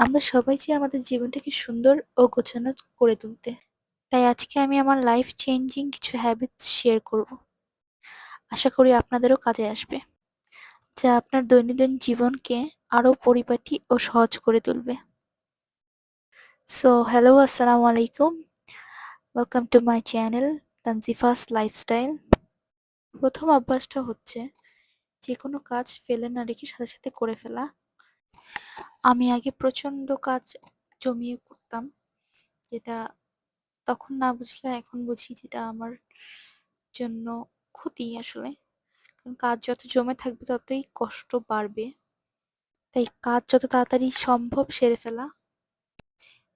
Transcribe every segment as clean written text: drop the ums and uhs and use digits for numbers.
আমরা সবাই চাই আমাদের জীবনটাকে সুন্দর ও গোছানো করে তুলতে। তাই আজকে আমি আমার লাইফ চেঞ্জিং কিছু হ্যাবিটস শেয়ার করব। আশা করি আপনাদেরও কাজে আসবে। যা আপনার দৈনন্দিন জীবনকে আরো পরিপাটি ও সহজ করে তুলবে। হ্যালো, আসসালামু আলাইকুম। Welcome to my channel Tanzifa's lifestyle. প্রথম অভ্যাসটা হচ্ছে যেকোনো কাজ ফেলে না রেখে সাথে সাথে করে ফেলা। আমি আগে প্রচন্ড কাজ জমিয়ে করতাম, যেটা তখন না বুঝলেও এখন বুঝি যেটা আমার জন্য ক্ষতি আসলে। কারণ কাজ যত জমে থাকবে ততই কষ্ট বাড়বে। তাই কাজ যত তাড়াতাড়ি সম্ভব সেরে ফেলা।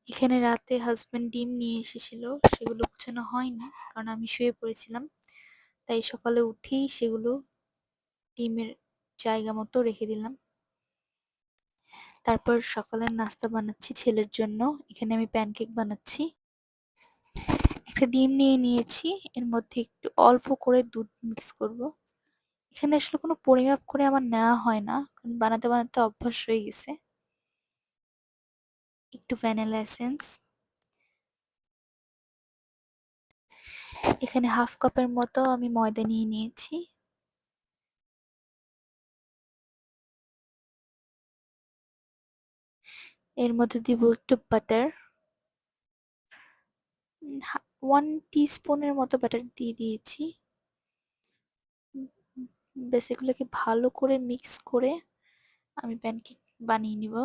এখানে রাতে হাসব্যান্ড ডিম নিয়ে এসেছিল, সেগুলো গুছানো হয়নি কারণ আমি শুয়ে পড়েছিলাম। তাই সকালে উঠেই সেগুলো ডিমের জায়গা মতো রেখে দিলাম। তারপর সকালের নাস্তা বানাচ্ছি ছেলের জন্য। এখানে আমি প্যানকেক বানাচ্ছি। একটা ডিম নিয়ে নিয়েছি, এর মধ্যে একটু অল্প করে দুধ মিক্স করব। এখানে আসলে কোনো পরিমাপ করে আমার নেওয়া হয় না, কারণ বানাতে বানাতে অভ্যাস হয়ে গেছে। একটু ভ্যানিলা এসেন্স, এখানে হাফ কাপের মতো আমি ময়দা নিয়ে নিয়েছি। এর মধ্যে দিব একটু বাটার, 1 টিস্পুনের মতো বাটার দিয়ে দিয়েছি। ব্যাস এগুলোকে ভালো করে মিক্স করে আমি প্যানকেক বানিয়ে নিব।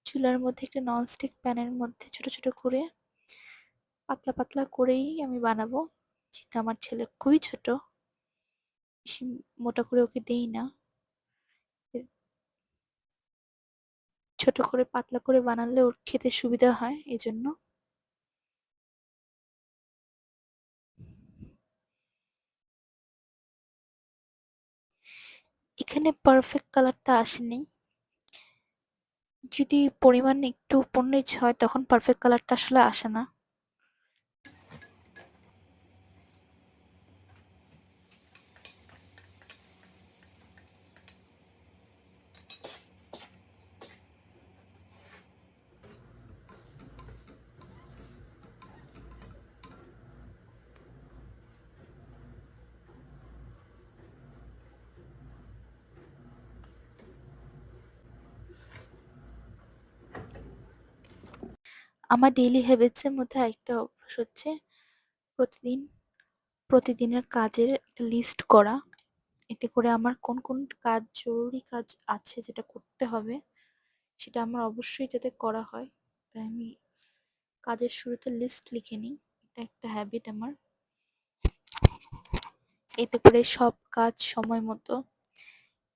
চুলার মধ্যে একটা ননস্টিক প্যানের মধ্যে ছোট ছোট করে পাতলা পাতলা করেই আমি বানাবো, যেহেতু আমার ছেলে খুবই ছোট। বেশি মোটা করে ওকে দেই না, ছোট করে পাতলা করে বানালে ওর খেতে সুবিধা হয় এজন্য। এখানে পারফেক্ট কালারটা আসেনি। যদি পরিমাণ একটু উপর-নিচ হয় তখন পারফেক্ট কালারটা আসলে আসে না। আমার ডেইলি হ্যাবিটস এর মধ্যে একটা অভ্যাস হচ্ছে প্রতিদিন প্রতিদিনের কাজের একটা লিস্ট করা। এতে করে আমার কোন কোন কাজ জরুরি কাজ আছে যেটা করতে হবে সেটা আমার অবশ্যই যাতে করা হয়। তাই আমি কাজের শুরুতে লিস্ট লিখে নিই। এটা একটা হ্যাবিট আমার। এতে করে সব কাজ সময় মতো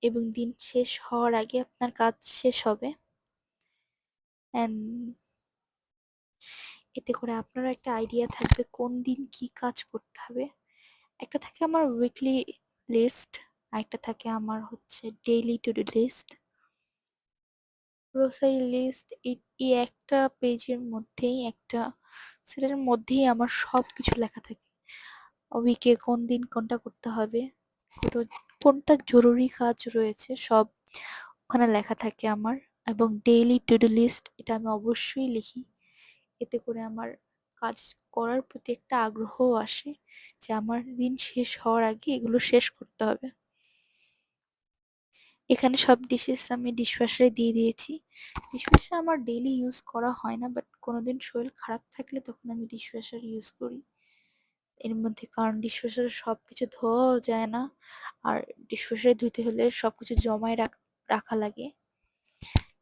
এবং দিন শেষ হওয়ার আগে আপনার কাজ শেষ হবে। অ্যান্ড এতে করে আপনারও একটা আইডিয়া থাকবে কোন দিন কি কাজ করতে হবে। একটা থাকে আমার উইকলি লিস্ট, আরেকটা থাকে আমার হচ্ছে daily to do list, grocery list. এই একটা পেজের মধ্যেই, একটা সেটার মধ্যেই আমার সবকিছু লেখা থাকে। উইকে কোন দিন কোনটা করতে হবে, কোনটা জরুরি কাজ রয়েছে সব ওখানে লেখা থাকে আমার। এবং ডেইলি টু ডু লিস্ট এটা আমি অবশ্যই লিখি। এতে করে আমার কাজ করার প্রতি একটা আগ্রহ আসে যে আমার দিন শেষ হওয়ার আগে এগুলো শেষ করতে হবে। এখানে সব ডিশেস আমি ডিশওয়াশারে দিয়ে দিয়েছি। ডিশওয়াশার আমার ডেইলি ইউজ করা হয় না, বাট কোনোদিন শরীর খারাপ থাকলে তখন আমি ডিশওয়াশার ইউজ করি এর মধ্যে। কারণ ডিশওয়াশারে সবকিছু ধোয়াও যায় না, আর ডিশওয়াশারে ধুতে হলে সবকিছু জমায় রাখা লাগে,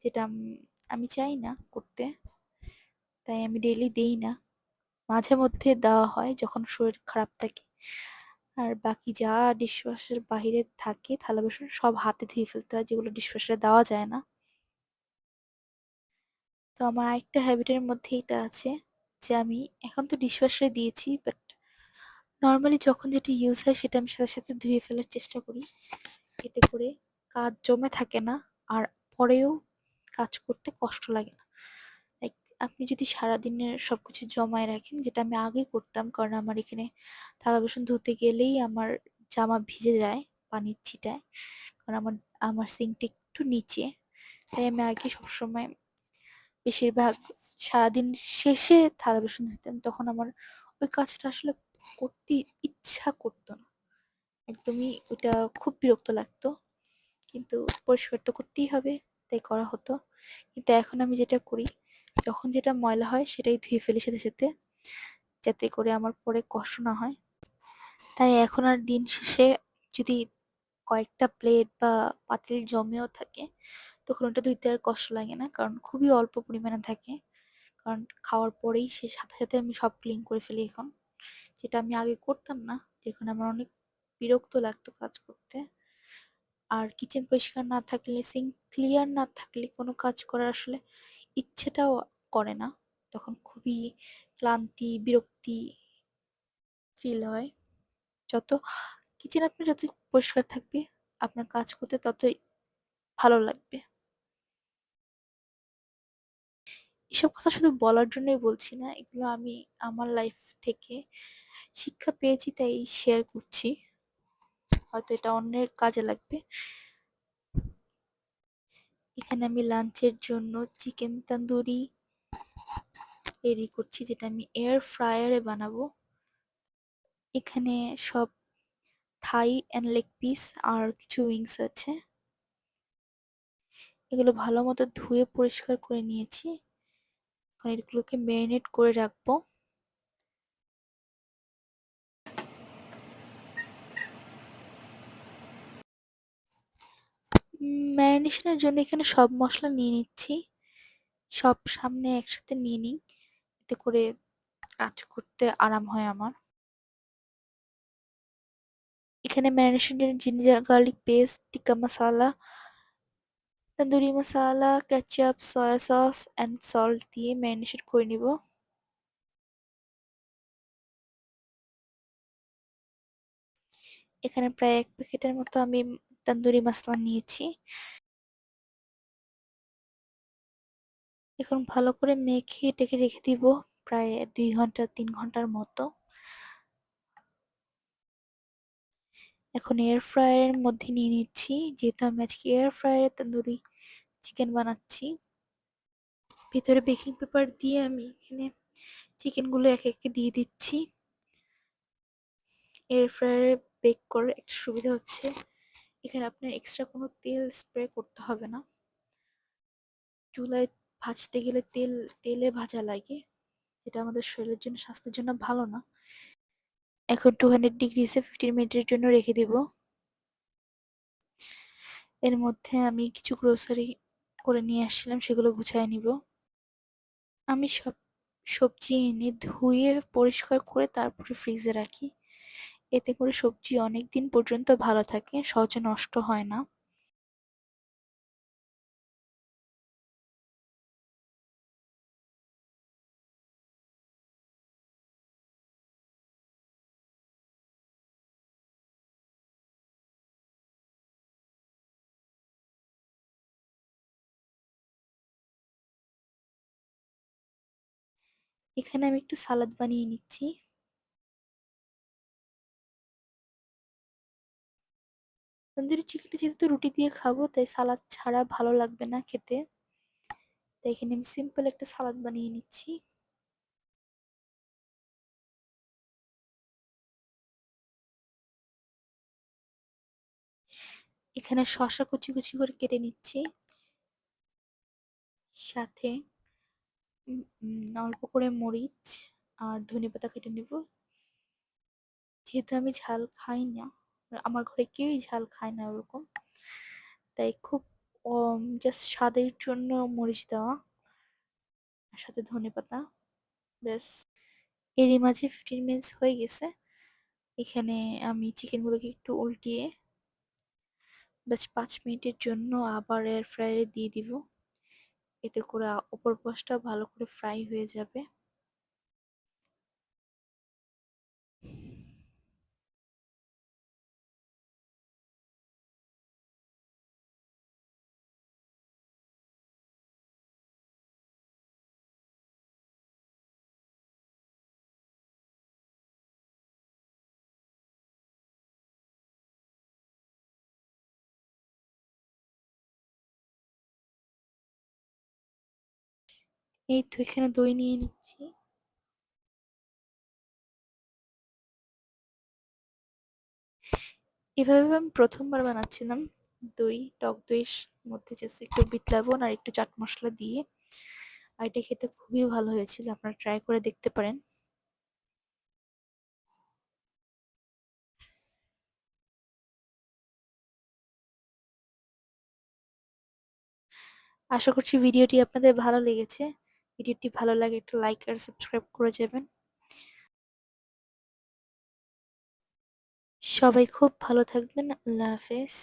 যেটা আমি চাই না করতে। তাই আমি ডেইলি দেই না, মাঝে মধ্যে দেওয়া হয় যখন শরীর খারাপ থাকে। আর বাকি যা ডিশওয়াশের বাহিরে থাকে থালা বাসন সব হাতে ধুয়ে ফেলতে হয়, যেগুলো ডিশওয়াশারে দেওয়া যায় না। তো আমার আরেকটা হ্যাবিটের মধ্যে এটা আছে যে আমি এখন তো ডিশওয়াশারে দিয়েছি, বাট নর্মালি যখন যেটা ইউজ হয় সেটা আমি সাথে সাথে ধুয়ে ফেলার চেষ্টা করি। এতে করে কাজ জমে থাকে না, আর পরেও কাজ করতে কষ্ট লাগে না। লাইক আপনি যদি সারাদিনের সবকিছু জমায় রাখেন, যেটা আমি আগে করতাম, কারণ আমার এখানে থালা বাসন ধুতে গেলেই আমার জামা ভিজে যায় পানির ছিটায়। কারণ আমার আমার সিঙ্কটা একটু নিচে। তাই আমি আগে সবসময় বেশিরভাগ সারাদিন শেষে থালা বাসন ধুতাম। তখন আমার ওই কাজটা আসলে করতে ইচ্ছা করতো না। একদমই ওইটা খুব বিরক্ত লাগতো। কিন্তু পরিষ্কার তো করতেই হবে, তাই করা হতো। কিন্তু এখন আমি যেটা করি, যখন যেটা ময়লা হয় সেটাই ধুয়ে ফেলি সাথে সাথে, যাতে করে আমার পরে কষ্ট না হয়। তাই এখন আর দিন শেষে যদি কয়েকটা প্লেট বা পাতিল জমেও থাকে, তখন ওটা ধুইতে আর কষ্ট লাগে না, কারণ খুবই অল্প পরিমাণে থাকে। কারণ খাওয়ার পরেই সে সাথে সাথে আমি সব ক্লিন করে ফেলি এখন, যেটা আমি আগে করতাম না। যেখানে আমার অনেক বিরক্ত লাগতো কাজ করতে। আর কিচেন পরিষ্কার না থাকলে, সিঙ্ক ক্লিয়ার না থাকলে কোনো কাজ করার আসলে ইচ্ছেটাও করে না। তখন খুবই ক্লান্তি, বিরক্তি ফিল হয়। যত কিচেন আপনার যত পরিষ্কার থাকবে, আপনার কাজ করতে ততই ভালো লাগবে। এসব কথা শুধু বলার জন্যই বলছি না, এগুলো আমি আমার লাইফ থেকে শিক্ষা পেয়েছি, তাই শেয়ার করছি। হয়তো এটা অন্যের কাজে লাগবে। এখানে আমি লাঞ্চের জন্য চিকেন তান্দুরি রেডি করছি, যেটা আমি এয়ার ফ্রায়ারে বানাবো। এখানে সব থাই এন্ড লেগ পিস আর কিছু উইংস আছে। এগুলো ভালো মতো ধুয়ে পরিষ্কার করে নিয়েছি। এখন এগুলোকে ম্যারিনেট করে রাখবো। ম্যারিনেশনের জন্য এখানে সব মশলা নিয়ে নিচ্ছি। সব সামনে একসাথে নিয়ে নিই, এতে করে কাজ করতে আরাম হয় আমার। এখানে ম্যারিনেশনের জন্য ginger garlic paste, tikka masala, tandoori masala, ketchup, soya sauce and salt দিয়ে ম্যারিনেশন করে নিব। এখানে প্রায় ১ প্যাকেটের মতো আমি তন্দুরি মসলা নিয়েছি। এখন ভালো করে মেখে এটাকে রেখে দিব প্রায় ২ ঘন্টা ৩ ঘন্টার মতো। এখন এয়ার ফ্রায়ারের মধ্যে নিয়ে নিচ্ছি, যেহেতু আমি আজকে এয়ার ফ্রায়ারে তন্দুরি চিকেন বানাচ্ছি। ভিতরে বেকিং পেপার দিয়ে আমি এখানে চিকেনগুলো একে একে দিয়ে দিচ্ছি। এয়ার ফ্রায়ারে বেক করার একটা সুবিধা হচ্ছে, এখানে আপনার এক্সট্রা কোনো তেল স্প্রে করতে হবে না। চুলায় ভাজতে গেলে তেলে ভাজা লাগে, যেটা আমাদের শরীরের জন্য, স্বাস্থ্যের জন্য ভালো না। এখন 200 ডিগ্রিসে 15 মিনিটের জন্য রেখে দিব। এর মধ্যে আমি কিছু গ্রোসারি করে নিয়ে আসছিলাম, সেগুলো গুছায় নিব। আমি সব সবজি এনে ধুয়ে পরিষ্কার করে তারপরে ফ্রিজে রাখি। এতে করে সবজি অনেক দিন পর্যন্ত ভালো থাকে, সহজে নষ্ট হয় না। এখানে আমি একটু সালাদ বানিয়ে নিচ্ছি। তন্দুরি চিকেনটা যেহেতু রুটি দিয়ে খাবো, তাই সালাদ ছাড়া ভালো লাগবে না খেতে। তাই এখানে আমি সিম্পল একটা সালাদ বানিয়ে নিচ্ছি। এখানে শসা কুচি কুচি করে কেটে নিচ্ছি। সাথে অল্প করে মরিচ আর ধনেপাতা কেটে নেব। যেহেতু আমি ঝাল খাই না, আমার ঘরে কেউই ঝাল খায় না ওরকম, তাই খুব জাস্ট স্বাদের জন্য মরিচ দেওয়া, আর সাথে ধনেপাতা, ব্যাস। এরই মাঝে 15 মিনিটস হয়ে গেছে। এখানে আমি চিকেনগুলোকে একটু উল্টিয়ে ব্যাস ৫ মিনিটের জন্য আবার এয়ার ফ্রায়ারে দিয়ে দিব। এতে করে উপর পাশটা ভালো করে ফ্রাই হয়ে যাবে। এই তো এখানে দই নিয়ে নিচ্ছি। এভাবে আমি প্রথমবার বানাচ্ছিলাম। টক দইয়ের মধ্যে জাস্ট একটু বিট লবণ আর একটু চাট মসলা দিয়ে। আর এটা খেতে খুবই ভালো হয়েছিল। আপনারা ট্রাই করে দেখতে পারেন। আশা করছি ভিডিওটি আপনাদের ভালো লেগেছে। ভিডিওটি ভালো লাগে একটা লাইক আর সাবস্ক্রাইব করে যাবেন। সবাই খুব ভালো থাকবেন। আল্লাহ হাফেজ।